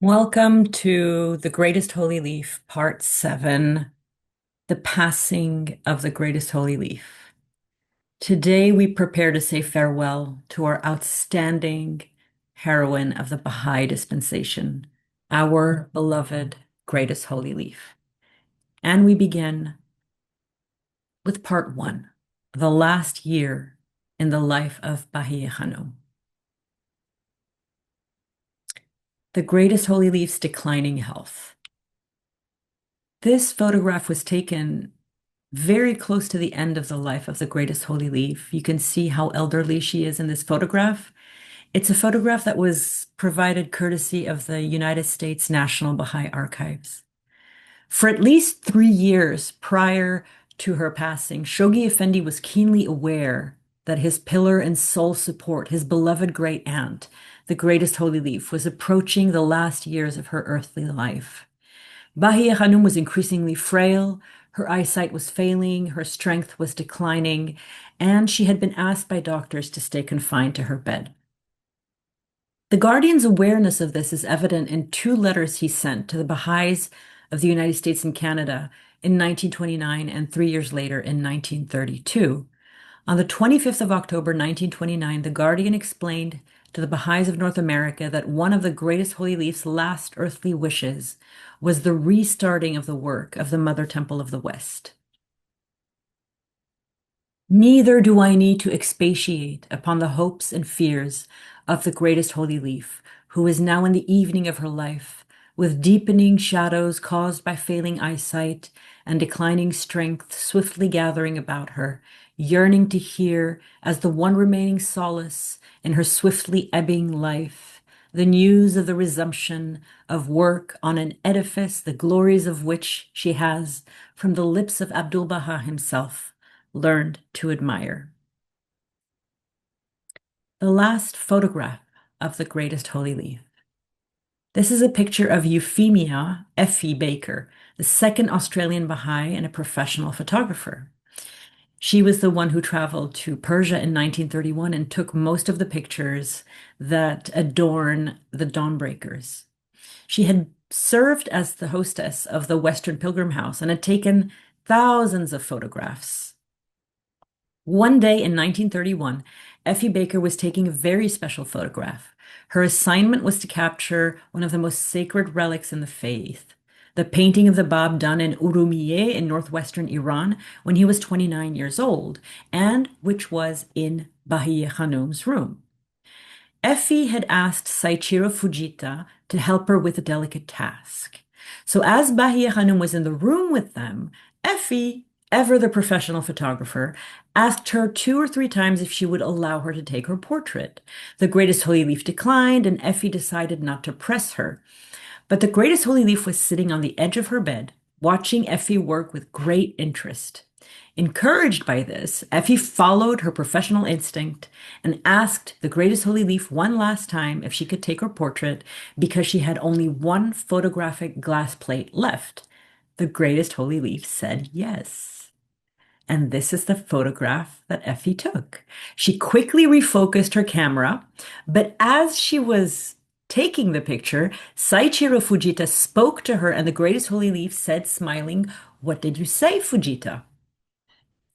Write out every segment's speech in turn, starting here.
Welcome to The Greatest Holy Leaf, Part 7, The Passing of the Greatest Holy Leaf. Today we prepare to say farewell to our outstanding heroine of the Baha'i dispensation, our beloved Greatest Holy Leaf. And we begin with Part 1, the last year in the life of Bahíyyih Khánum. The Greatest Holy Leaf's declining health. This photograph was taken very close to the end of the life of the Greatest Holy Leaf. You can see how elderly she is in this photograph. It's a photograph that was provided courtesy of the United States National Baha'i Archives. For at least 3 years prior to her passing, Shoghi Effendi was keenly aware that his pillar and sole support, his beloved great aunt, the Greatest Holy Leaf, was approaching the last years of her earthly life. Bahiyyih Khanum was increasingly frail, her eyesight was failing, her strength was declining, and she had been asked by doctors to stay confined to her bed. The Guardian's awareness of this is evident in two letters he sent to the Baha'is of the United States and Canada in 1929 and 3 years later in 1932. On the 25th of October 1929, The Guardian explained to the Baha'is of North America that one of the Greatest Holy Leaf's last earthly wishes was the restarting of the work of the Mother Temple of the West. Neither do I need to expatiate upon the hopes and fears of the Greatest Holy Leaf, who is now in the evening of her life, with deepening shadows caused by failing eyesight and declining strength swiftly gathering about her, yearning to hear, as the one remaining solace in her swiftly ebbing life, the news of the resumption of work on an edifice, the glories of which she has, from the lips of Abdu'l-Bahá himself, learned to admire. The last photograph of the Greatest Holy Leaf. This is a picture of Euphemia Effie Baker, the second Australian Baha'i and a professional photographer. She was the one who traveled to Persia in 1931 and took most of the pictures that adorn the Dawnbreakers. She had served as the hostess of the Western Pilgrim House and had taken thousands of photographs. One day in 1931, Effie Baker was taking a very special photograph. Her assignment was to capture one of the most sacred relics in the faith, the painting of the Bab done in Urumiyeh in northwestern Iran when he was 29 years old, and which was in Bahiyyih Khanum's room. Effie had asked Saichiro Fujita to help her with a delicate task. So as Bahiyyih Khanum was in the room with them, Effie, ever the professional photographer, asked her 2 or 3 times if she would allow her to take her portrait. The Greatest Holy Leaf declined, and Effie decided not to press her. But the Greatest Holy Leaf was sitting on the edge of her bed, watching Effie work with great interest. Encouraged by this, Effie followed her professional instinct and asked the Greatest Holy Leaf one last time if she could take her portrait because she had only one photographic glass plate left. The Greatest Holy Leaf said yes. And this is the photograph that Effie took. She quickly refocused her camera, but as she was taking the picture, Saichiro Fujita spoke to her, and the Greatest Holy Leaf said, smiling, "What did you say, Fujita?"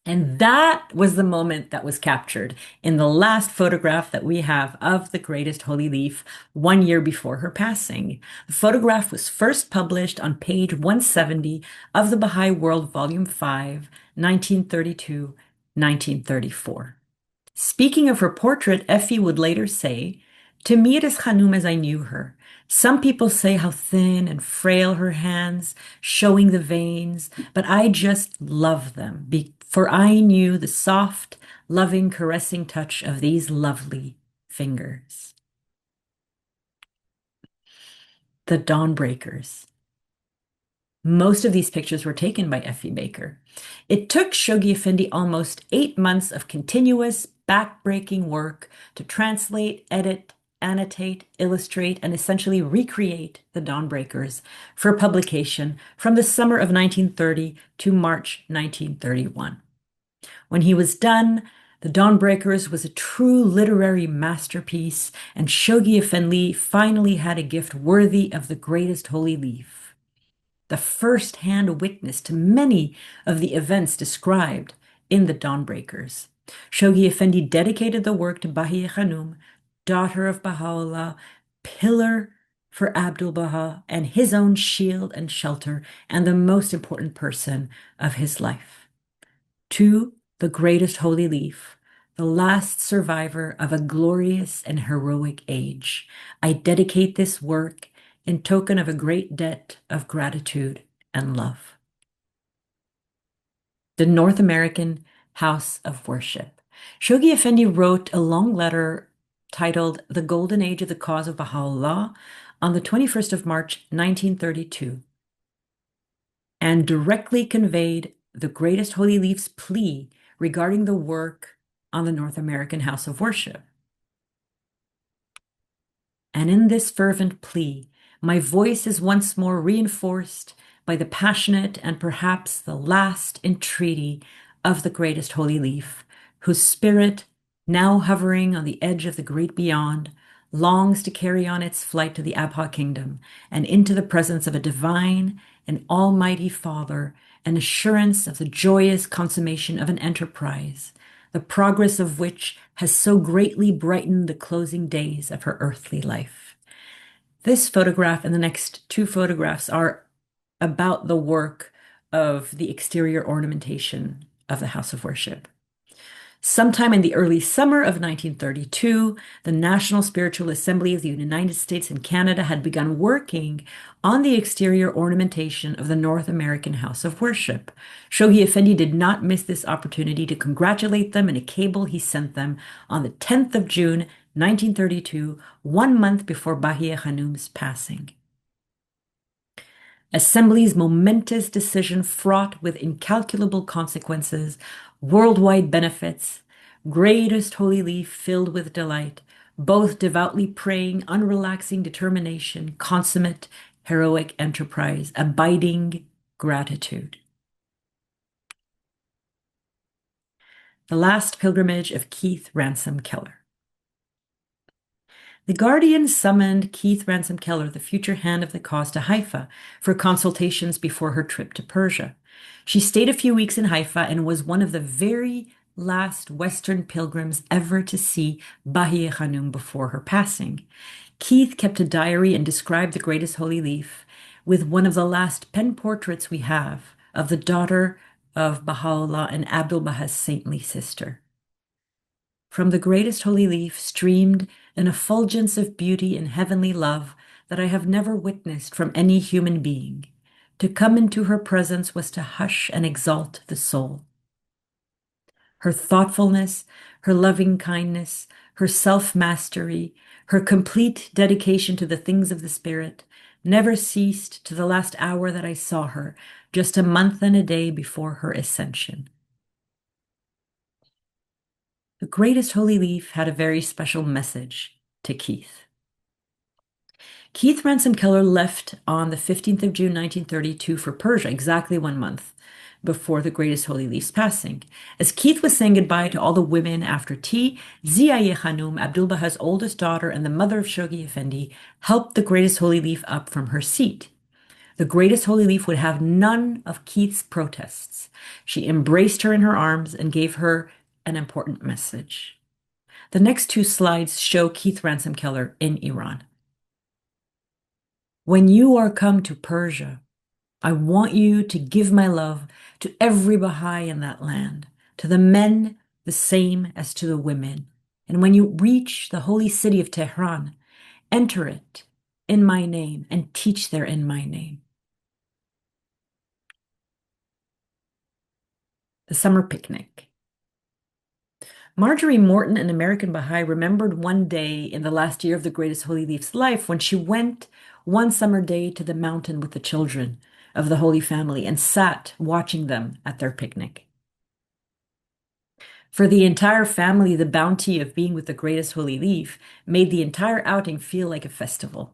And that was the moment that was captured in the last photograph that we have of the Greatest Holy Leaf 1 year before her passing. The photograph was first published on page 170 of the Baha'i World, Volume 5, 1932, 1934. Speaking of her portrait, Effie would later say, "To me it is Khanum as I knew her. Some people say how thin and frail her hands, showing the veins, but I just love them, for I knew the soft, loving, caressing touch of these lovely fingers." The Dawnbreakers. Most of these pictures were taken by Effie Baker. It took Shoghi Effendi almost 8 months of continuous, back-breaking work to translate, edit, annotate, illustrate, and essentially recreate the Dawnbreakers for publication from the summer of 1930 to March 1931. When he was done, The Dawnbreakers was a true literary masterpiece, and Shoghi Effendi finally had a gift worthy of the greatest holy leaf. The first-hand witness to many of the events described in the Dawnbreakers. Shoghi Effendi dedicated the work to Bahiyyih Khanum, daughter of Baha'u'lláh, pillar for Abdu'l-Bahá, and his own shield and shelter, and the most important person of his life. To the greatest holy leaf, the last survivor of a glorious and heroic age, I dedicate this work in token of a great debt of gratitude and love. The North American House of Worship. Shoghi Effendi wrote a long letter titled The Golden Age of the Cause of Bahá'u'lláh on the 21st of March, 1932, and directly conveyed the greatest holy leaf's plea regarding the work on the North American House of Worship. And in this fervent plea, my voice is once more reinforced by the passionate and perhaps the last entreaty of the greatest holy leaf, whose spirit, now hovering on the edge of the great beyond, longs to carry on its flight to the Abha kingdom and into the presence of a divine and almighty Father, an assurance of the joyous consummation of an enterprise, the progress of which has so greatly brightened the closing days of her earthly life. This photograph and the next two photographs are about the work of the exterior ornamentation of the House of Worship. Sometime in the early summer of 1932, the National Spiritual Assembly of the United States and Canada had begun working on the exterior ornamentation of the North American House of Worship. Shoghi Effendi did not miss this opportunity to congratulate them in a cable he sent them on the 10th of June, 1932, 1 month before Bahiyyih Khanum's passing. Assembly's momentous decision fraught with incalculable consequences, worldwide benefits, greatest holy leaf filled with delight, both devoutly praying, unrelaxing determination, consummate heroic enterprise, abiding gratitude. The last pilgrimage of Keith Ransom Keller. The Guardian summoned Keith Ransom Keller, the future hand of the cause, to Haifa for consultations before her trip to Persia. She stayed a few weeks in Haifa and was one of the very last Western pilgrims ever to see Bahiyyih Khanum before her passing. Keith kept a diary and described the greatest holy leaf with one of the last pen portraits we have of the daughter of Baha'u'lláh and Abdu'l-Bahá's saintly sister. From the greatest holy leaf streamed an effulgence of beauty and heavenly love that I have never witnessed from any human being. To come into her presence was to hush and exalt the soul. Her thoughtfulness, her loving kindness, her self-mastery, her complete dedication to the things of the Spirit never ceased to the last hour that I saw her, just a month and a day before her ascension. The greatest holy leaf had a very special message to Keith. Keith Ransom Keller left on the 15th of June, 1932 for Persia, exactly 1 month before the greatest holy leaf's passing. As Keith was saying goodbye to all the women after tea, Bahiyyih Khanum, Abdu'l-Bahá's oldest daughter and the mother of Shoghi Effendi, helped the greatest holy leaf up from her seat. The greatest holy leaf would have none of Keith's protests. She embraced her in her arms and gave her an important message. The next two slides show Keith Ransom Keller in Iran. When you are come to Persia, I want you to give my love to every Baha'i in that land, to the men the same as to the women. And when you reach the holy city of Tehran, enter it in my name and teach there in my name. The summer picnic. Marjorie Morton, an American Baha'i, remembered one day in the last year of the greatest holy leaf's life when she went one summer day to the mountain with the children of the Holy Family and sat watching them at their picnic. For the entire family, the bounty of being with the greatest holy leaf made the entire outing feel like a festival.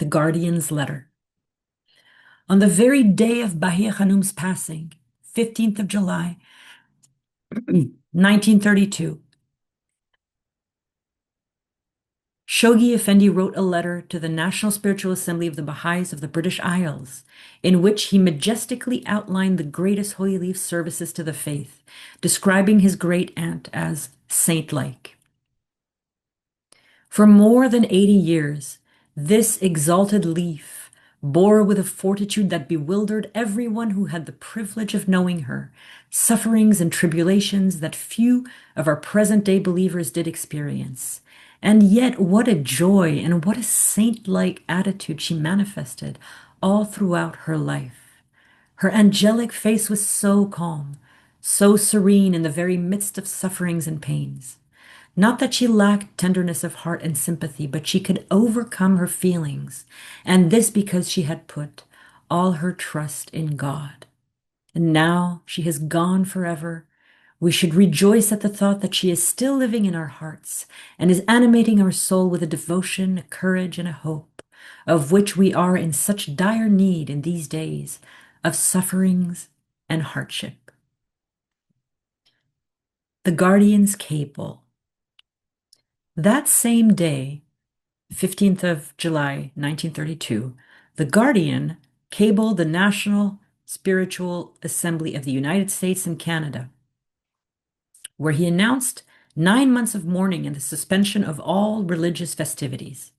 The Guardian's Letter. On the very day of Bahíyyih Khanum's passing, 15th of July, 1932, Shoghi Effendi wrote a letter to the National Spiritual Assembly of the Baha'is of the British Isles, in which he majestically outlined the greatest Holy Leaf's services to the faith, describing his great aunt as saint-like. For more than 80 years, this exalted leaf bore with a fortitude that bewildered everyone who had the privilege of knowing her, sufferings and tribulations that few of our present-day believers did experience. And yet, what a joy and what a saint-like attitude she manifested all throughout her life. Her angelic face was so calm, so serene in the very midst of sufferings and pains. Not that she lacked tenderness of heart and sympathy, but she could overcome her feelings, and this because she had put all her trust in God. And now she has gone forever. We should rejoice at the thought that she is still living in our hearts and is animating our soul with a devotion, a courage, and a hope, of which we are in such dire need in these days of sufferings and hardship. The Guardian's Cable. That same day, 15th of July, 1932, The Guardian cabled the National Spiritual Assembly of the United States and Canada, where he announced 9 months of mourning and the suspension of all religious festivities.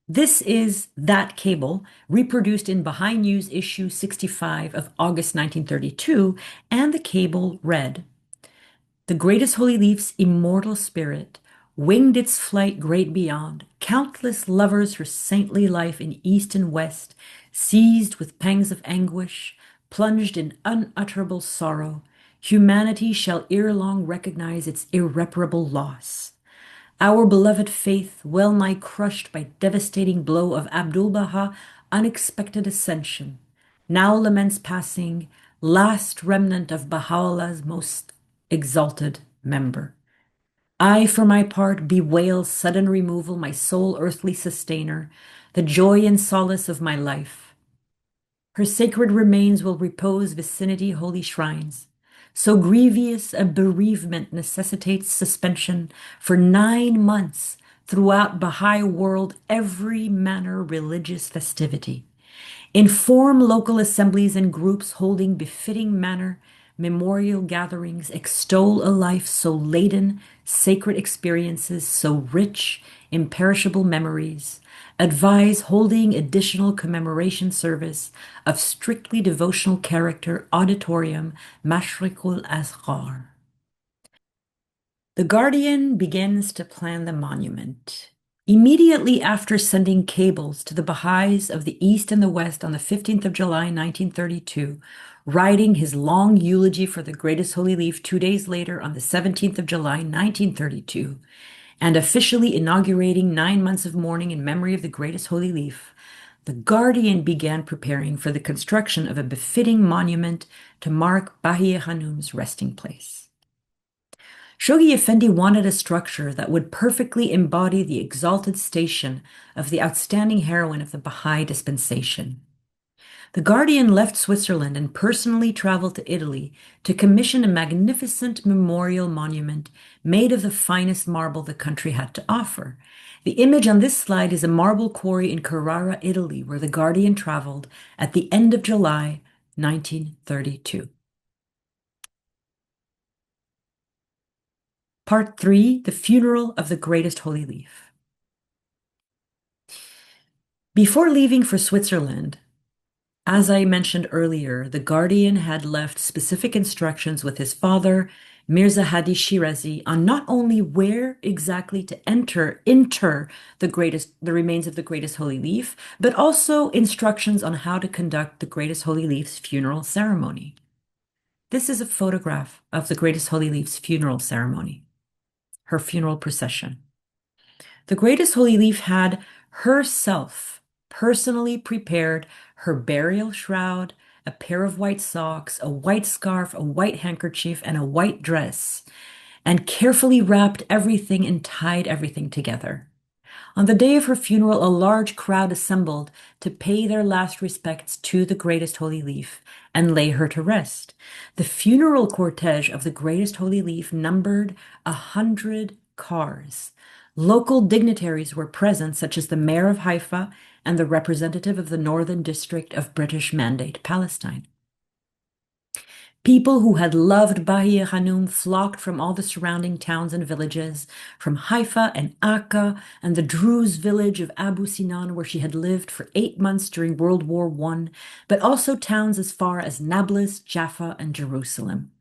This is that cable reproduced in Baha'i News issue 65 of August 1932, and the cable read, "The greatest holy leaf's immortal spirit winged its flight great beyond. Countless lovers her saintly life in east and west, seized with pangs of anguish, plunged in unutterable sorrow. Humanity shall ere long recognize its irreparable loss. Our beloved faith, well nigh crushed by devastating blow of Abdu'l-Bahá unexpected ascension, now laments passing, last remnant of Baha'u'llah's most exalted member. I, for my part, bewail sudden removal, my sole earthly sustainer, the joy and solace of my life. Her sacred remains will repose vicinity holy shrines. So grievous a bereavement necessitates suspension for 9 months throughout Baha'i world every manner religious festivity. Inform local assemblies and groups holding befitting manner memorial gatherings, extol a life so laden, sacred experiences so rich, imperishable memories. Advise holding additional commemoration service of strictly devotional character, auditorium, Mashrikul Asghar." The Guardian begins to plan the monument. Immediately after sending cables to the Baha'is of the East and the West on the 15th of July, 1932, writing his long eulogy for the greatest holy leaf 2 days later on the 17th of July, 1932, and officially inaugurating 9 months of mourning in memory of the greatest holy leaf, the Guardian began preparing for the construction of a befitting monument to mark Bahíyyih Khanum's resting place. Shoghi Effendi wanted a structure that would perfectly embody the exalted station of the outstanding heroine of the Baha'i dispensation. The Guardian left Switzerland and personally traveled to Italy to commission a magnificent memorial monument made of the finest marble the country had to offer. The image on this slide is a marble quarry in Carrara, Italy, where the Guardian traveled at the end of July 1932. Part 3, The Funeral of the Greatest Holy Leaf. Before leaving for Switzerland, as I mentioned earlier, the Guardian had left specific instructions with his father, Mirza Hadi Shirazi, on not only where exactly to inter the remains of the greatest holy leaf, but also instructions on how to conduct the greatest holy leaf's funeral ceremony. This is a photograph of the greatest holy leaf's funeral ceremony, her funeral procession. The greatest holy leaf had herself personally prepared her burial shroud, a pair of white socks, a white scarf, a white handkerchief, and a white dress, and carefully wrapped everything and tied everything together. On the day of her funeral, a large crowd assembled to pay their last respects to the Greatest Holy Leaf and lay her to rest. The funeral cortege of the Greatest Holy Leaf numbered 100 cars. Local dignitaries were present, such as the mayor of Haifa and the representative of the Northern District of British Mandate Palestine. People who had loved Bahiyyih Khanum flocked from all the surrounding towns and villages, from Haifa and Akka and the Druze village of Abu Sinan, where she had lived for 8 months during World War I, but also towns as far as Nablus, Jaffa, and Jerusalem.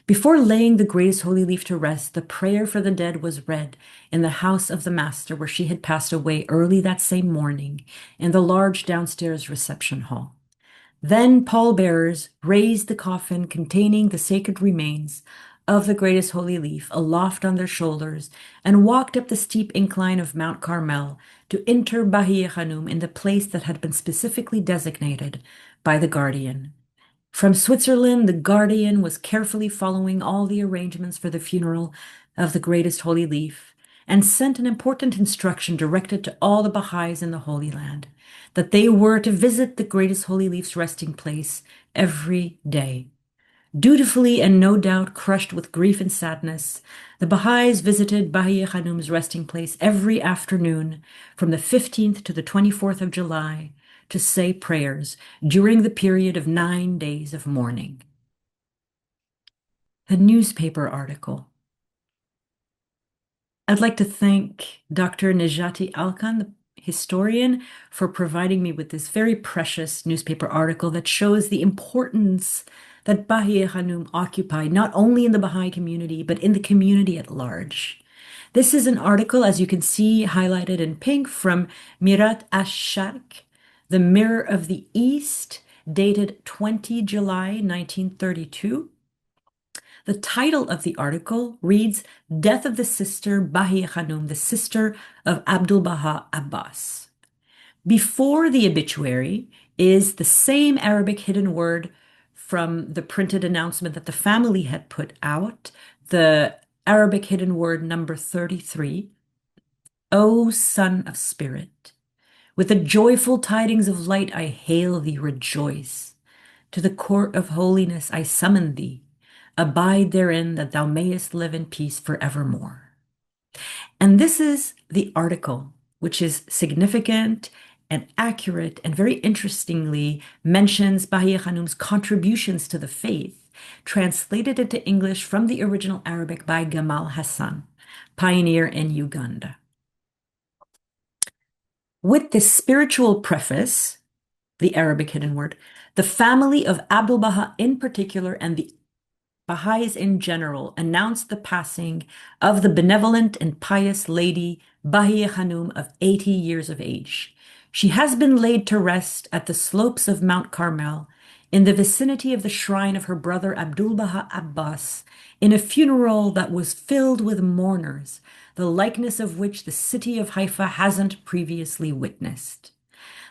Before laying the Greatest Holy Leaf to rest, the prayer for the dead was read in the house of the Master, where she had passed away early that same morning, in the large downstairs reception hall. Then pallbearers raised the coffin containing the sacred remains of the Greatest Holy Leaf aloft on their shoulders and walked up the steep incline of Mount Carmel to enter Bahíyyih Khanum in the place that had been specifically designated by the guardian. From Switzerland, the guardian was carefully following all the arrangements for the funeral of the Greatest Holy Leaf and sent an important instruction directed to all the Baha'is in the Holy Land that they were to visit the Greatest Holy Leaf's resting place every day. Dutifully and no doubt crushed with grief and sadness, the Baha'is visited Bahíyyih Khanum's resting place every afternoon from the 15th to the 24th of July to say prayers during the period of 9 days of mourning. The newspaper article. I'd like to thank Dr. Nejati Alkan, the historian, for providing me with this very precious newspaper article that shows the importance that Bahíyyih Khanum occupied not only in the Baha'i community, but in the community at large. This is an article, as you can see, highlighted in pink from Mirat ash-Sharq, the Mirror of the East, dated 20 July 1932. The title of the article reads, Death of the Sister Bahíyyih Khanum, the sister of Abdu'l-Bahá Abbas. Before the obituary is the same Arabic hidden word from the printed announcement that the family had put out, the Arabic hidden word number 33, O Son of Spirit, with the joyful tidings of light I hail thee, rejoice. To the court of holiness I summon thee. Abide therein that thou mayest live in peace forevermore. And this is the article, which is significant and accurate and very interestingly mentions Bahíyyih Khanum's contributions to the faith, translated into English from the original Arabic by Gamal Hassan, pioneer in Uganda. With this spiritual preface, the Arabic hidden word, the family of Abdu'l-Bahá in particular and the Baha'is in general announced the passing of the benevolent and pious lady Bahíyyih Khanum of 80 years of age. She has been laid to rest at the slopes of Mount Carmel in the vicinity of the shrine of her brother Abdu'l-Bahá Abbas in a funeral that was filled with mourners, the likeness of which the city of Haifa hasn't previously witnessed.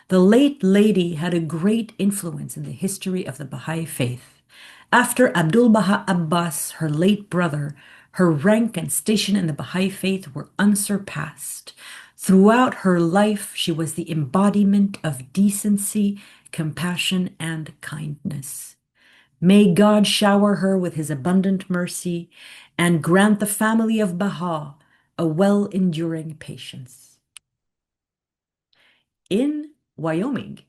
The late lady had a great influence in the history of the Baha'i faith. After Abdu'l-Bahá Abbas, her late brother, her rank and station in the Baha'i faith were unsurpassed. Throughout her life, she was the embodiment of decency, compassion, and kindness. May God shower her with his abundant mercy and grant the family of Baha a well-enduring patience. In Wyoming,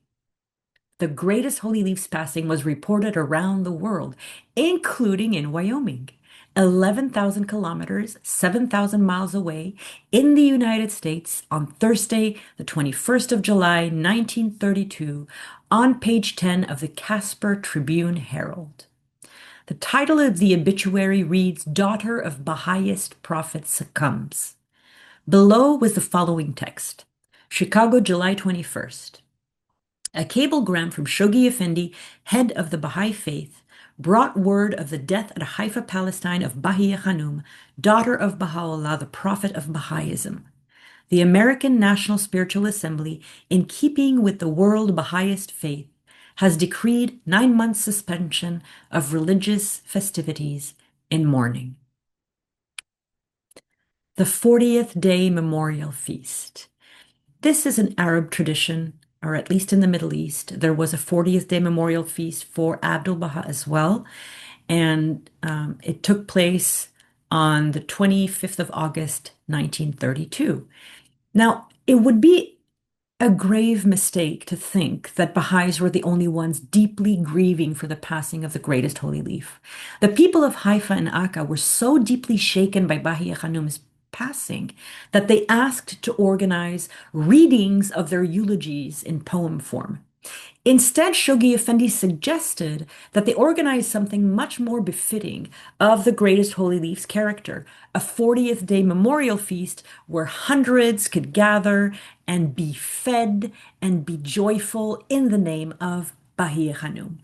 the Greatest Holy Leaf's passing was reported around the world, including in Wyoming, 11,000 kilometers, 7,000 miles away in the United States on Thursday, the 21st of July, 1932, on page 10 of the Casper Tribune Herald. The title of the obituary reads, Daughter of Baha'ist Prophet Succumbs. Below was the following text. Chicago, July 21st. A cablegram from Shoghi Effendi, head of the Baha'i faith, brought word of the death at Haifa, Palestine of Bahíyyih Khanum, daughter of Baha'u'lláh, the prophet of Baha'ism. The American National Spiritual Assembly, in keeping with the world Baha'ist faith, has decreed 9 months suspension of religious festivities in mourning. The 40th Day Memorial Feast. This is an Arab tradition, or at least in the Middle East. There was a 40th day memorial feast for Abdu'l-Bahá as well, and it took place on the 25th of August, 1932. Now, it would be a grave mistake to think that Baha'is were the only ones deeply grieving for the passing of the greatest holy leaf. The people of Haifa and Akka were so deeply shaken by Bahiyyih Khanum's passing that they asked to organize readings of their eulogies in poem form. Instead, Shoghi Effendi suggested that they organize something much more befitting of the greatest holy leaf's character, a 40th day memorial feast where hundreds could gather and be fed and be joyful in the name of Bahiyyih Khanum.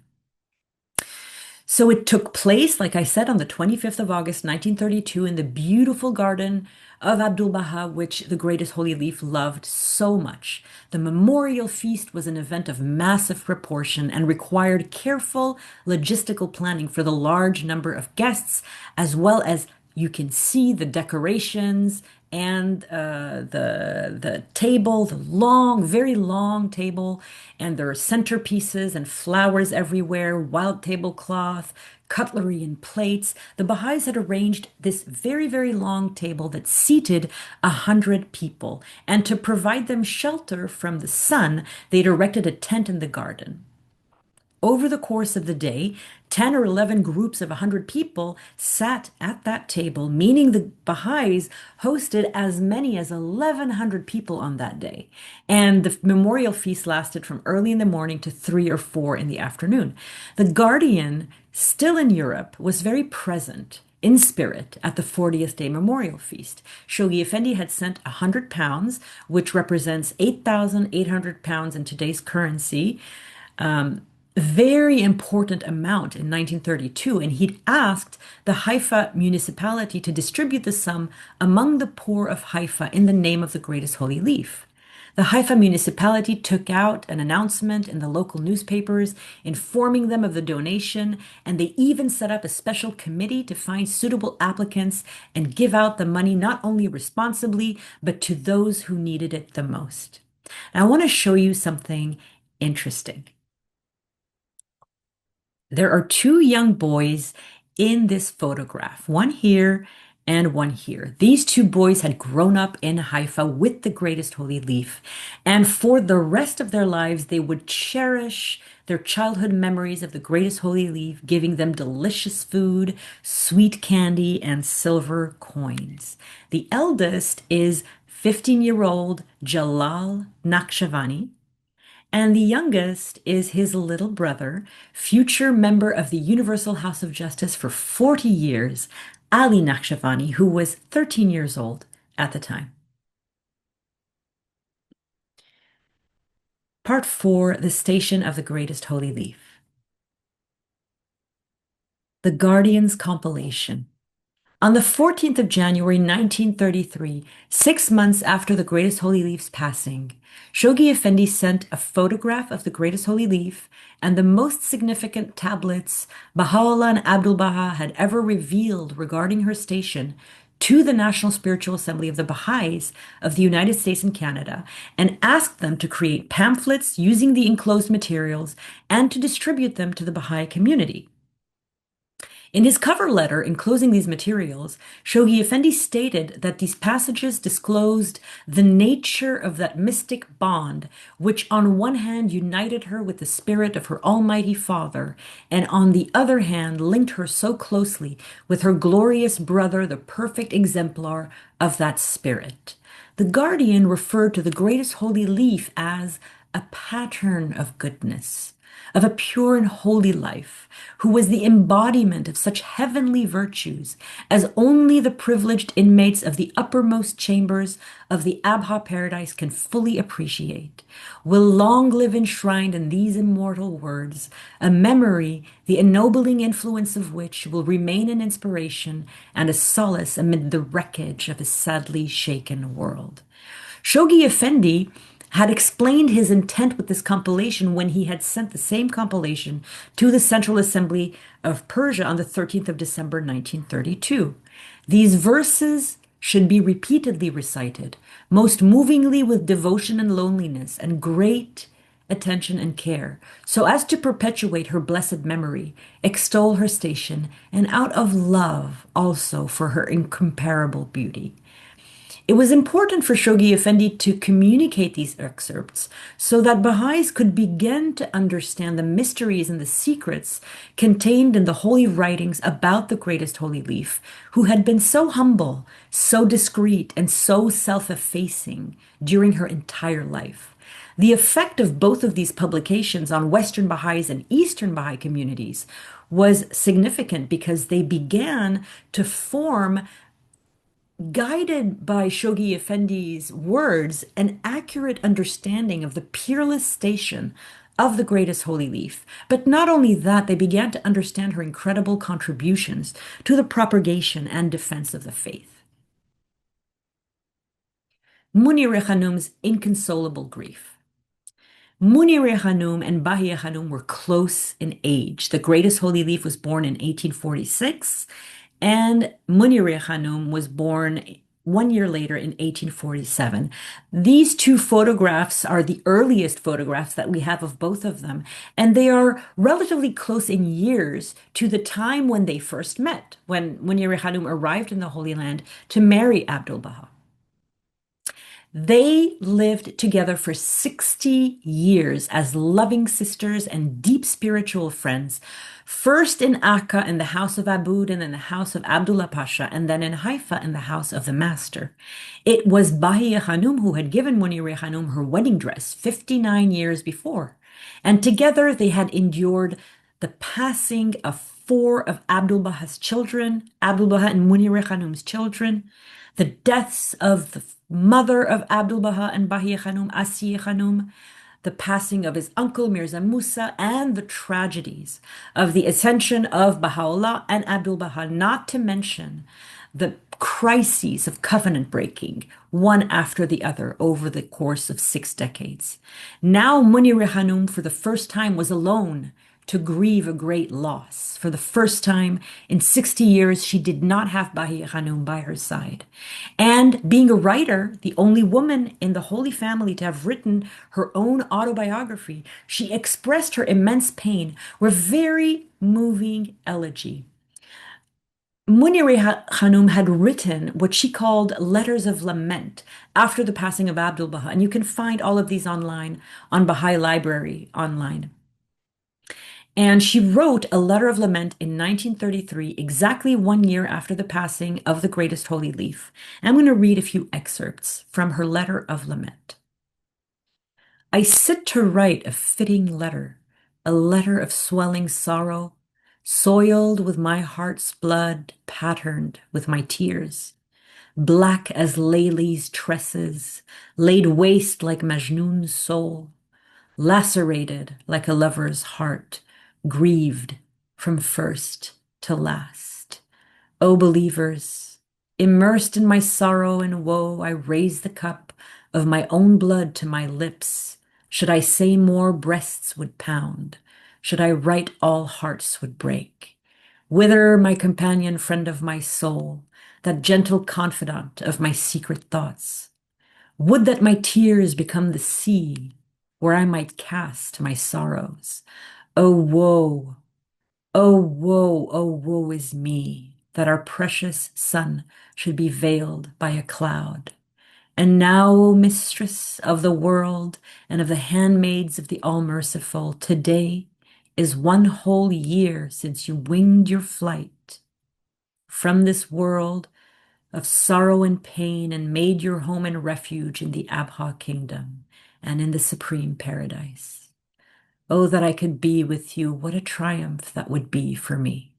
So it took place, like I said, on the 25th of August, 1932, in the beautiful garden of Abdu'l-Bahá, which the greatest holy leaf loved so much. The memorial feast was an event of massive proportion and required careful logistical planning for the large number of guests, as well as you can see the decorations and the table, the long, very long table, and there are centerpieces and flowers everywhere, wild tablecloth, cutlery and plates. The Baha'is had arranged this very, very long table that seated 100 people, and to provide them shelter from the sun, they'd erected a tent in the garden. Over the course of the day, 10 or 11 groups of 100 people sat at that table, meaning the Baha'is hosted as many as 1,100 people on that day. And the memorial feast lasted from early in the morning to 3 or 4 in the afternoon. The Guardian, still in Europe, was very present in spirit at the 40th day memorial feast. Shoghi Effendi had sent £100, which represents 8,800 pounds in today's currency. Very important amount in 1932, and he'd asked the Haifa municipality to distribute the sum among the poor of Haifa in the name of the greatest holy leaf. The Haifa municipality took out an announcement in the local newspapers informing them of the donation, and they even set up a special committee to find suitable applicants and give out the money not only responsibly, but to those who needed it the most. Now, I want to show you something interesting. There are two young boys in this photograph, one here and one here. These two boys had grown up in Haifa with the greatest holy leaf, and for the rest of their lives, they would cherish their childhood memories of the greatest holy leaf, giving them delicious food, sweet candy, and silver coins. The eldest is 15-year-old Jalal Naqshbandi, and the youngest is his little brother, future member of the Universal House of Justice for 40 years, Ali Naqshbandi, who was 13 years old at the time. Part 4, The Station of the Greatest Holy Leaf. The Guardian's Compilation. On the 14th of January, 1933, 6 months after the Greatest Holy Leaf's passing, Shoghi Effendi sent a photograph of the Greatest Holy Leaf and the most significant tablets Baha'u'lláh and Abdu'l-Bahá had ever revealed regarding her station to the National Spiritual Assembly of the Baha'is of the United States and Canada, and asked them to create pamphlets using the enclosed materials and to distribute them to the Baha'i community. In his cover letter enclosing these materials, Shoghi Effendi stated that these passages disclosed the nature of that mystic bond which on one hand united her with the spirit of her Almighty Father, and on the other hand linked her so closely with her glorious brother, the perfect exemplar of that spirit. The Guardian referred to the greatest holy leaf as a pattern of goodness, of a pure and holy life, who was the embodiment of such heavenly virtues as only the privileged inmates of the uppermost chambers of the Abha paradise can fully appreciate, will long live enshrined in these immortal words, a memory the ennobling influence of which will remain an inspiration and a solace amid the wreckage of a sadly shaken world. Shoghi Effendi had explained his intent with this compilation when he had sent the same compilation to the Central Assembly of Persia on the 13th of December, 1932. These verses should be repeatedly recited, most movingly with devotion and loneliness and great attention and care, so as to perpetuate her blessed memory, extol her station, and out of love also for her incomparable beauty. It was important for Shoghi Effendi to communicate these excerpts so that Baha'is could begin to understand the mysteries and the secrets contained in the holy writings about the greatest holy leaf, who had been so humble, so discreet, and so self-effacing during her entire life. The effect of both of these publications on Western Baha'is and Eastern Baha'i communities was significant because they began to form, guided by Shoghi Effendi's words, an accurate understanding of the peerless station of the greatest holy leaf. But not only that, they began to understand her incredible contributions to the propagation and defense of the faith. Munir Khanum's inconsolable grief. Munir Khanum and Bahiyyih Khanum were close in age. The greatest holy leaf was born in 1846, and Munir Khanum was born 1 year later in 1847. These two photographs are the earliest photographs that we have of both of them, and they are relatively close in years to the time when they first met, when Munir Khanum arrived in the Holy Land to marry Abdu'l-Bahá. They lived together for 60 years as loving sisters and deep spiritual friends, first in Akka in the house of Abud and in the house of Abdullah Pasha, and then in Haifa in the house of the master. It was Bahiyyih Khanum who had given Munir Khanum her wedding dress 59 years before, and together they had endured the passing of four of Abdu'l-Bahā's children, Abdu'l-Bahá and Munir Khanum's children, the deaths of the mother of Abdu'l-Bahá and Bahiyyih Khanum, Asiyeh Khanum, the passing of his uncle Mirza Musa, and the tragedies of the ascension of Baha'u'lláh and Abdu'l-Bahá, not to mention the crises of covenant breaking, one after the other, over the course of 6 decades. Now Munir Khanum, for the first time, was alone to grieve a great loss. For the first time in 60 years, she did not have Bahiyyih Khanum by her side. And being a writer, the only woman in the Holy Family to have written her own autobiography, she expressed her immense pain with very moving elegy. Munir Khanum had written what she called letters of lament after the passing of Abdu'l-Bahá, and you can find all of these online on Baha'i Library online. And she wrote a letter of lament in 1933, exactly 1 year after the passing of the greatest holy leaf. And I'm going to read a few excerpts from her letter of lament. I sit to write a fitting letter, a letter of swelling sorrow, soiled with my heart's blood, patterned with my tears, black as Layli's tresses, laid waste like Majnun's soul, lacerated like a lover's heart, grieved from first to last. O believers, immersed in my sorrow and woe, I raise the cup of my own blood to my lips. Should I say more, breasts would pound. Should I write, all hearts would break. Whither, my companion, friend of my soul, that gentle confidant of my secret thoughts? Would that my tears become the sea, where I might cast my sorrows. Oh woe, oh woe, oh woe is me, that our precious son should be veiled by a cloud. And now, O mistress of the world and of the handmaids of the All-Merciful, today is 1 whole year since you winged your flight from this world of sorrow and pain and made your home and refuge in the Abha kingdom and in the supreme paradise. Oh, that I could be with you. What a triumph that would be for me.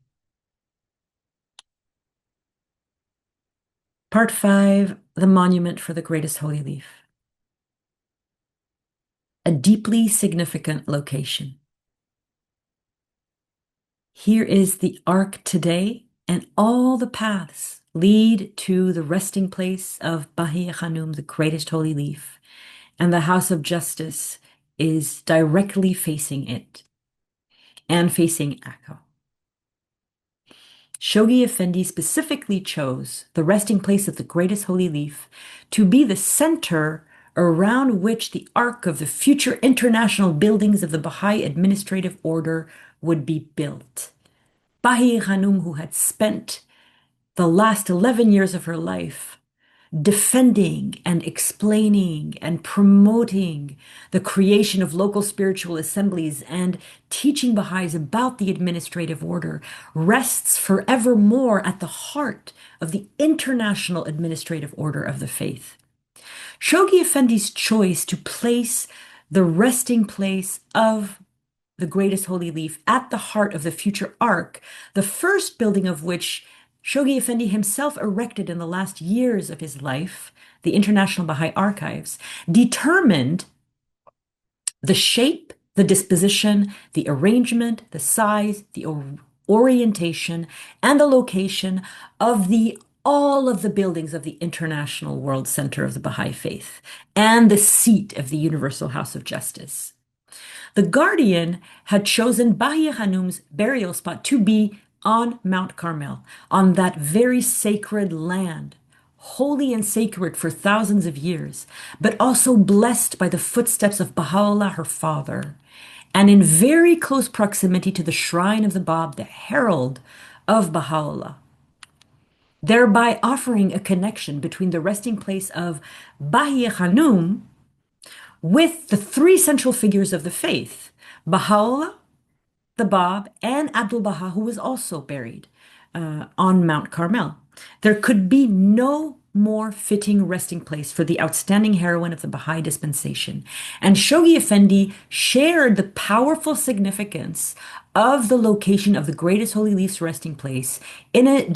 Part 5, the monument for the greatest holy leaf. A deeply significant location. Here is the ark today, and all the paths lead to the resting place of Bahiyyih Khanum, the greatest holy leaf, and the house of justice is directly facing it and facing Akka. Shoghi Effendi specifically chose the resting place of the greatest holy leaf to be the center around which the arc of the future international buildings of the Baha'i administrative order would be built. Bahiyyih Khanum, who had spent the last 11 years of her life defending and explaining and promoting the creation of local spiritual assemblies and teaching Baha'is about the administrative order, rests forevermore at the heart of the international administrative order of the faith. Shoghi Effendi's choice to place the resting place of the greatest holy leaf at the heart of the future ark, the first building of which Shoghi Effendi himself erected in the last years of his life, the International Baha'i Archives, determined the shape, the disposition, the arrangement, the size, the orientation, and the location of all of the buildings of the International World Center of the Baha'i Faith and the seat of the Universal House of Justice. The Guardian had chosen Bahiyyih Khanum's burial spot to be on Mount Carmel, on that very sacred land, holy and sacred for thousands of years, but also blessed by the footsteps of Baha'u'lláh, her father, and in very close proximity to the shrine of the Bab, the herald of Baha'u'lláh, thereby offering a connection between the resting place of Bahiyyih Khanum with the three central figures of the faith, Baha'u'lláh, the Bab, and Abdu'l-Bahá, who was also buried on Mount Carmel. There could be no more fitting resting place for the outstanding heroine of the Baha'i dispensation. And Shoghi Effendi shared the powerful significance of the location of the greatest holy leaf's resting place in a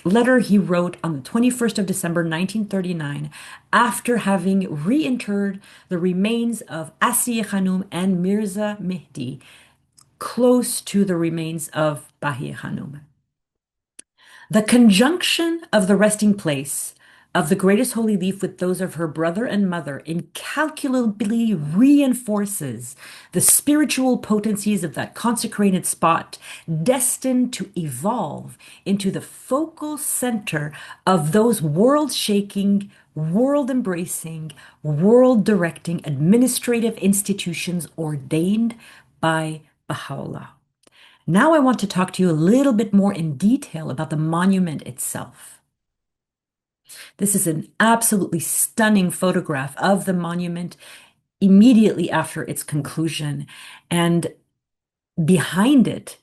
letter he wrote on the 21st of December 1939 after having reinterred the remains of Asiye Khanum and Mirza Mehdi close to the remains of Bahiyyih Khanum. The conjunction of the resting place of the greatest holy leaf with those of her brother and mother incalculably reinforces the spiritual potencies of that consecrated spot, destined to evolve into the focal center of those world-shaking, world-embracing, world-directing administrative institutions ordained by Baha'u'lláh. Now I want to talk to you a little bit more in detail about the monument itself. This is an absolutely stunning photograph of the monument immediately after its conclusion. And behind it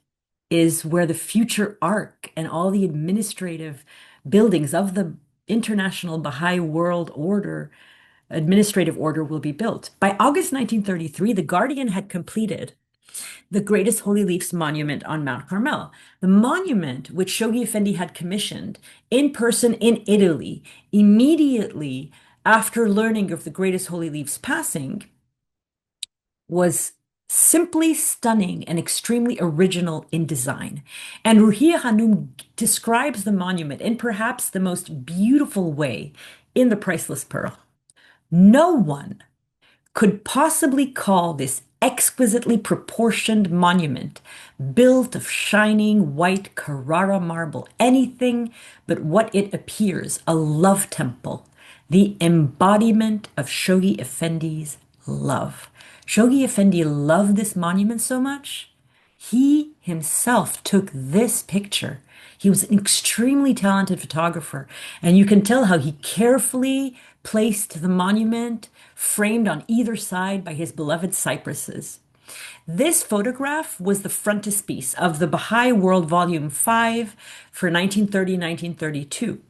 is where the future ark and all the administrative buildings of the International Baha'i World Order, administrative order, will be built. By August 1933, the Guardian had completed the greatest holy leaf's monument on Mount Carmel. The monument, which Shoghi Effendi had commissioned in person in Italy immediately after learning of the greatest holy leaf's passing, was simply stunning and extremely original in design. And Ruhiyyih Khanum describes the monument in perhaps the most beautiful way in The Priceless Pearl. No one could possibly call this exquisitely proportioned monument, built of shining white Carrara marble, anything but what it appears, a love temple, the embodiment of Shoghi Effendi's love. Shoghi Effendi loved this monument so much, he himself took this picture. He was an extremely talented photographer, and you can tell how he carefully placed the monument framed on either side by his beloved cypresses. This photograph was the frontispiece of the Baha'i World Volume 5 for 1930-1932.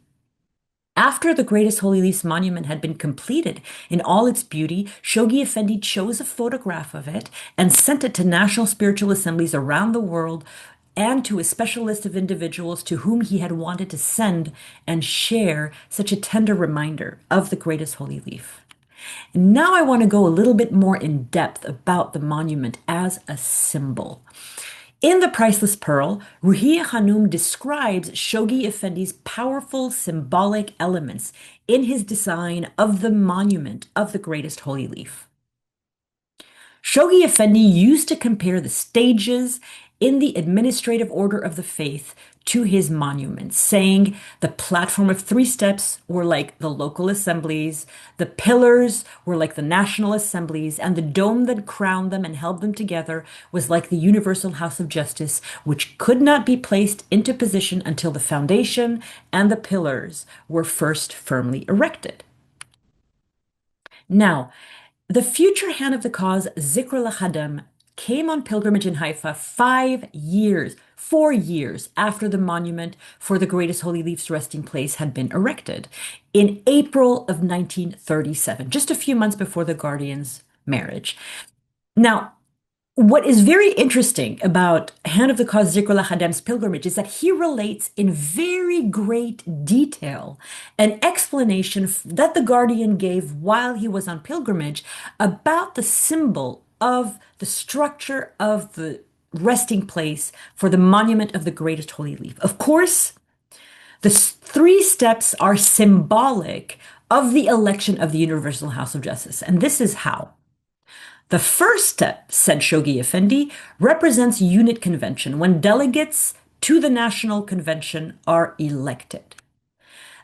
After the greatest holy leaf's monument had been completed in all its beauty, Shoghi Effendi chose a photograph of it and sent it to national spiritual assemblies around the world and to a special list of individuals to whom he had wanted to send and share such a tender reminder of the greatest holy leaf. And now I want to go a little bit more in depth about the monument as a symbol. In The Priceless Pearl, Ruhiyyih Khanum describes Shoghi Effendi's powerful symbolic elements in his design of the monument of the greatest holy leaf. Shoghi Effendi used to compare the stages in the administrative order of the faith to his monument, saying the platform of three steps were like the local assemblies, the pillars were like the national assemblies, and the dome that crowned them and held them together was like the universal house of justice, which could not be placed into position until the foundation and the pillars were first firmly erected. Now, the future hand of the cause, Zikr al-Khadam, came on pilgrimage in Haifa 5 years, 4 years after the monument for the greatest holy leaf's resting place had been erected in April of 1937, just a few months before the Guardian's marriage. Now, what is very interesting about Hand of the Cause Zikr al-Khadam's pilgrimage is that he relates in very great detail an explanation that the Guardian gave while he was on pilgrimage about the symbol of the structure of the resting place for the monument of the greatest holy leaf. Of course, the three steps are symbolic of the election of the Universal House of Justice, and this is how. The first step, said Shoghi Effendi, represents unit convention when delegates to the national convention are elected.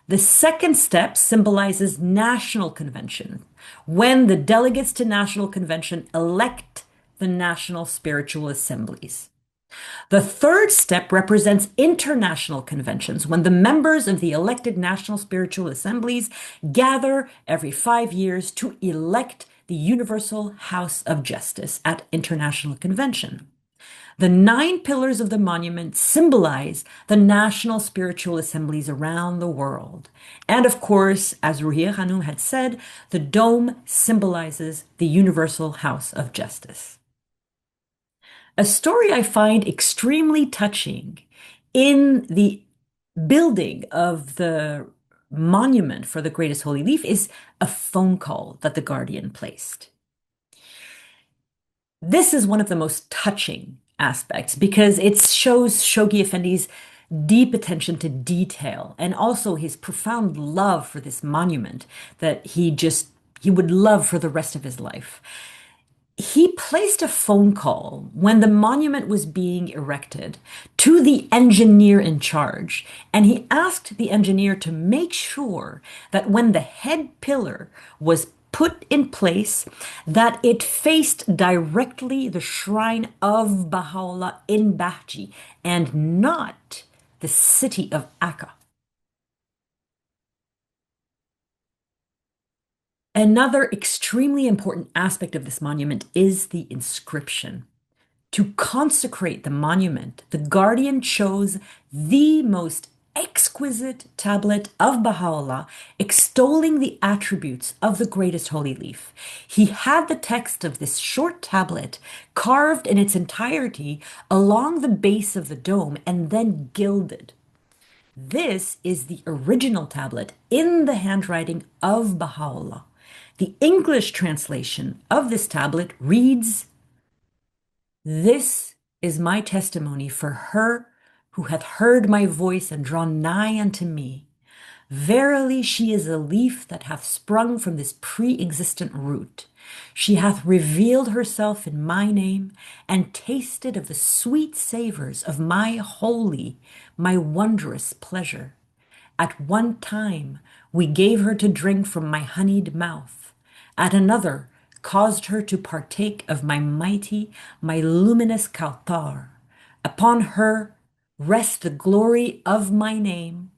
The second step symbolizes national convention when the delegates to national convention elect the national spiritual assemblies. The third step represents international conventions when the members of the elected national spiritual assemblies gather every 5 years to elect the Universal House of Justice at international convention. The 9 pillars of the monument symbolize the national spiritual assemblies around the world. And of course, as Bahíyyih Khánum had said, the dome symbolizes the Universal House of Justice. A story I find extremely touching in the building of the monument for the greatest holy leaf is a phone call that the Guardian placed. This is one of the most touching aspects because it shows Shoghi Effendi's deep attention to detail and also his profound love for this monument that he would love for the rest of his life. He placed a phone call when the monument was being erected to the engineer in charge, and he asked the engineer to make sure that when the head pillar was put in place, that it faced directly the shrine of Baha'u'lláh in Bahji and not the city of Akka. Another extremely important aspect of this monument is the inscription. To consecrate the monument, the Guardian chose the most exquisite tablet of Baha'u'lláh, extolling the attributes of the greatest holy leaf. He had the text of this short tablet carved in its entirety along the base of the dome and then gilded. This is the original tablet in the handwriting of Baha'u'lláh. The English translation of this tablet reads, "This is my testimony for her who hath heard my voice and drawn nigh unto me. Verily she is a leaf that hath sprung from this pre-existent root. She hath revealed herself in my name and tasted of the sweet savors of my holy, my wondrous pleasure. At one time we gave her to drink from my honeyed mouth. At another caused her to partake of my mighty, my luminous Kauthar. Upon her rest the glory of my name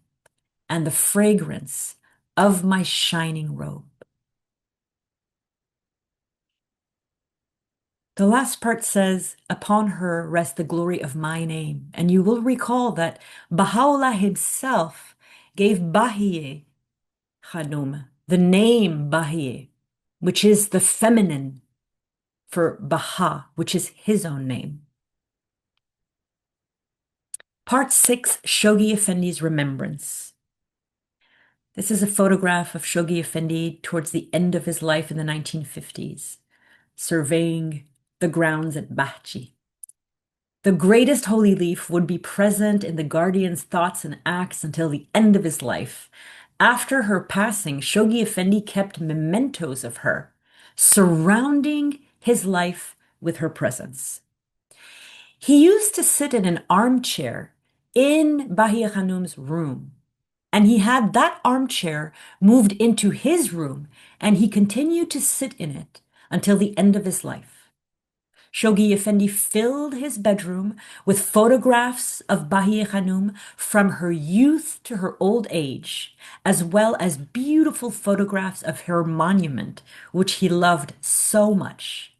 and the fragrance of my shining robe." The last part says, "Upon her rest the glory of my name." And you will recall that Baha'u'lláh himself gave Bahíyyih Khánum the name Bahíyyih, which is the feminine for Baha, which is his own name. Part 6, Shoghi Effendi's Remembrance. This is a photograph of Shoghi Effendi towards the end of his life in the 1950s, surveying the grounds at Bahji. The greatest holy leaf would be present in the Guardian's thoughts and acts until the end of his life. After her passing, Shoghi Effendi kept mementos of her, surrounding his life with her presence. He used to sit in an armchair in Bahiyyih Khanum's room. And he had that armchair moved into his room, and he continued to sit in it until the end of his life. Shoghi Effendi filled his bedroom with photographs of Bahiyyih Khanum from her youth to her old age, as well as beautiful photographs of her monument, which he loved so much.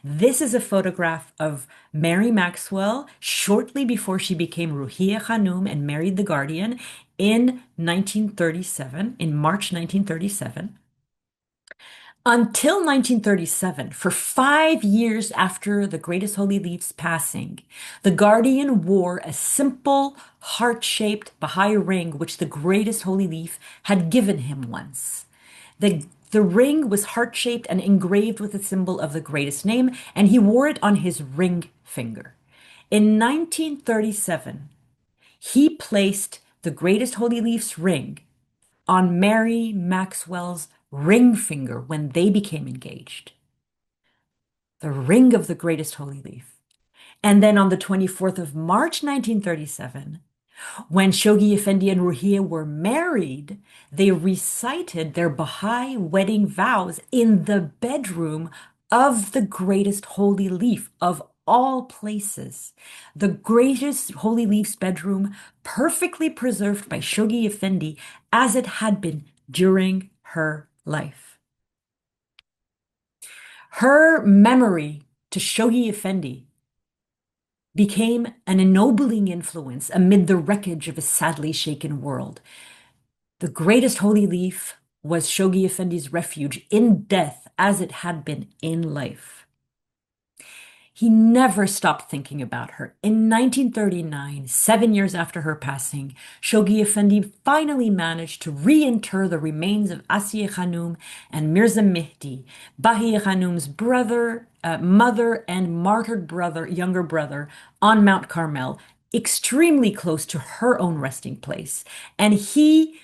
This is a photograph of Mary Maxwell shortly before she became Ruhiyeh Khanum and married the Guardian in 1937, in March 1937. Until 1937, for 5 years after the Greatest Holy Leaf's passing, the Guardian wore a simple heart-shaped Baha'i ring which the Greatest Holy Leaf had given him once. The ring was heart-shaped and engraved with the symbol of the greatest name, and he wore it on his ring finger. In 1937, he placed the Greatest Holy Leaf's ring on Mary Maxwell's ring finger when they became engaged. The ring of the Greatest Holy Leaf. And then on the 24th of March, 1937, when Shoghi Effendi and Ruhiyeh were married, they recited their Baha'i wedding vows in the bedroom of the Greatest Holy Leaf of all places. The Greatest Holy Leaf's bedroom, perfectly preserved by Shoghi Effendi as it had been during her life. Her memory to Shoghi Effendi became an ennobling influence amid the wreckage of a sadly shaken world. The Greatest Holy Leaf was Shoghi Effendi's refuge in death as it had been in life. He never stopped thinking about her. In 1939, 7 years after her passing, Shoghi Effendi finally managed to reinter the remains of Asiye Khanum and Mirza Mehdi, Bahiyyih Khanum's brother, mother, and martyred brother, younger brother, on Mount Carmel, extremely close to her own resting place. And he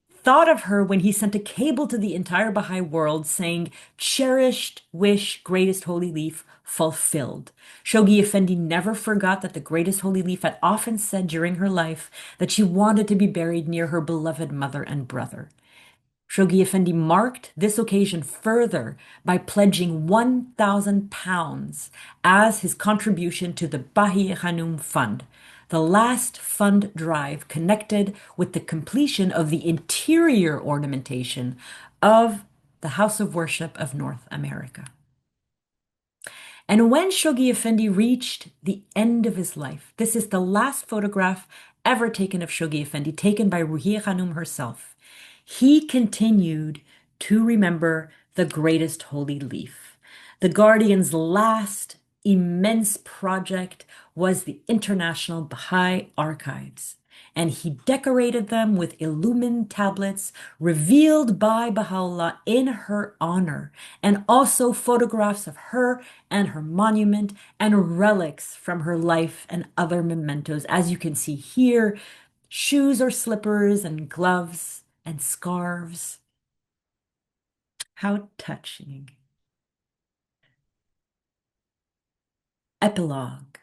thought of her when he sent a cable to the entire Baha'i world saying, "Cherished wish, greatest holy leaf, fulfilled." Shoghi Effendi never forgot that the greatest holy leaf had often said during her life that she wanted to be buried near her beloved mother and brother. Shoghi Effendi marked this occasion further by pledging £1,000 as his contribution to the Bahiyyih Khanum Fund, the last fund drive connected with the completion of the interior ornamentation of the House of Worship of North America. And when Shoghi Effendi reached the end of his life, this is the last photograph ever taken of Shoghi Effendi, taken by Ruhiyeh Khanum herself. He continued to remember the greatest holy leaf. The Guardian's last immense project was the International Baha'i Archives, and he decorated them with illumined tablets revealed by Baha'u'lláh in her honor, and also photographs of her and her monument and relics from her life and other mementos. As you can see here, shoes or slippers and gloves and scarves. How touching. Epilogue.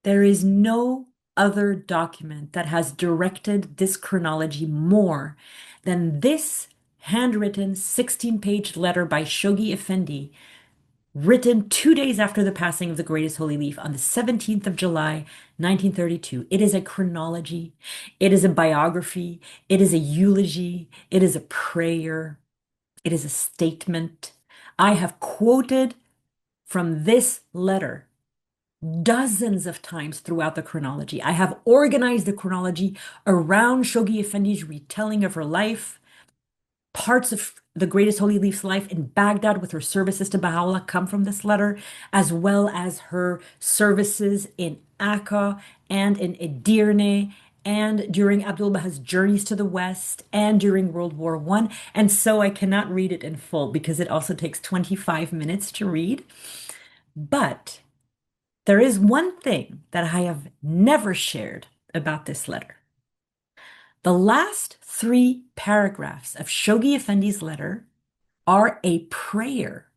There is no other document that has directed this chronology more than this handwritten 16-page letter by Shoghi Effendi, written 2 days after the passing of the Greatest Holy Leaf on the 17th of July, 1932. It is a chronology, it is a biography, it is a eulogy, it is a prayer, it is a statement. I have quoted from this letter dozens of times throughout the chronology. I have organized the chronology around Shoghi Effendi's retelling of her life. Parts of the Greatest Holy Leaf's life in Baghdad with her services to Baha'u'lláh come from this letter, as well as her services in Akka and in Edirne, and during Abdu'l-Bahá's journeys to the West, and during World War I. And so I cannot read it in full because it also takes 25 minutes to read. But there is one thing that I have never shared about this letter. The last 3 paragraphs of Shoghi Effendi's letter are a prayer,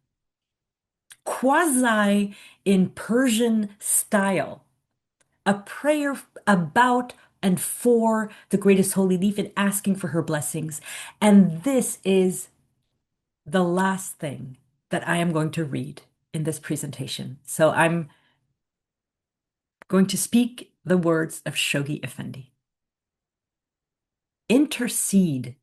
quasi in Persian style, a prayer about and for the greatest holy leaf and asking for her blessings. And this is the last thing that I am going to read in this presentation. So I'm going to speak the words of Shoghi Effendi. Intercede,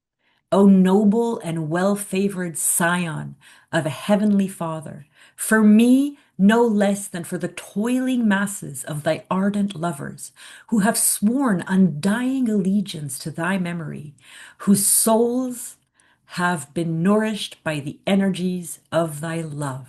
O noble and well-favored scion of a heavenly Father, for me no less than for the toiling masses of thy ardent lovers, who have sworn undying allegiance to thy memory, whose souls have been nourished by the energies of thy love,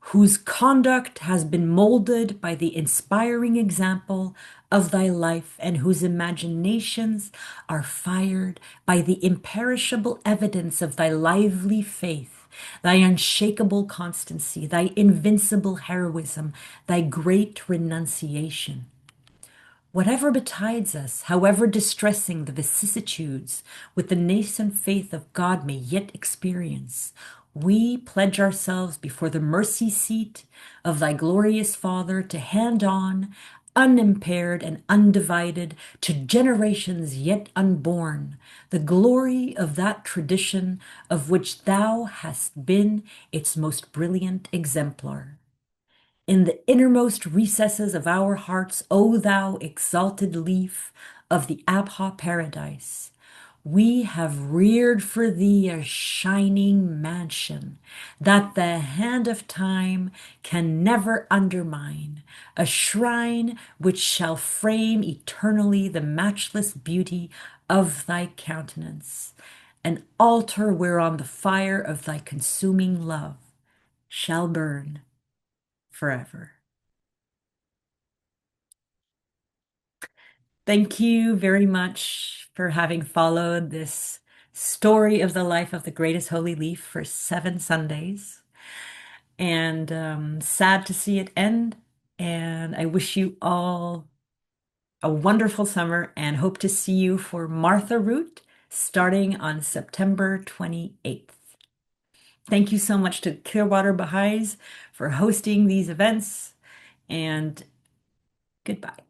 whose conduct has been molded by the inspiring example of thy life, and whose imaginations are fired by the imperishable evidence of thy lively faith, thy unshakable constancy, thy invincible heroism, thy great renunciation. Whatever betides us, however distressing the vicissitudes with the nascent faith of God may yet experience, we pledge ourselves before the mercy seat of thy glorious Father to hand on, unimpaired and undivided, to generations yet unborn, the glory of that tradition of which thou hast been its most brilliant exemplar. In the innermost recesses of our hearts, O thou exalted leaf of the Abha paradise, we have reared for thee a shining mansion that the hand of time can never undermine, a shrine which shall frame eternally the matchless beauty of thy countenance, an altar whereon the fire of thy consuming love shall burn forever. Thank you very much for having followed this story of the life of the greatest holy leaf for 7 Sundays. And sad to see it end. And I wish you all a wonderful summer and hope to see you for Martha Root starting on September 28th. Thank you so much to Clearwater Baha'is for hosting these events, and goodbye.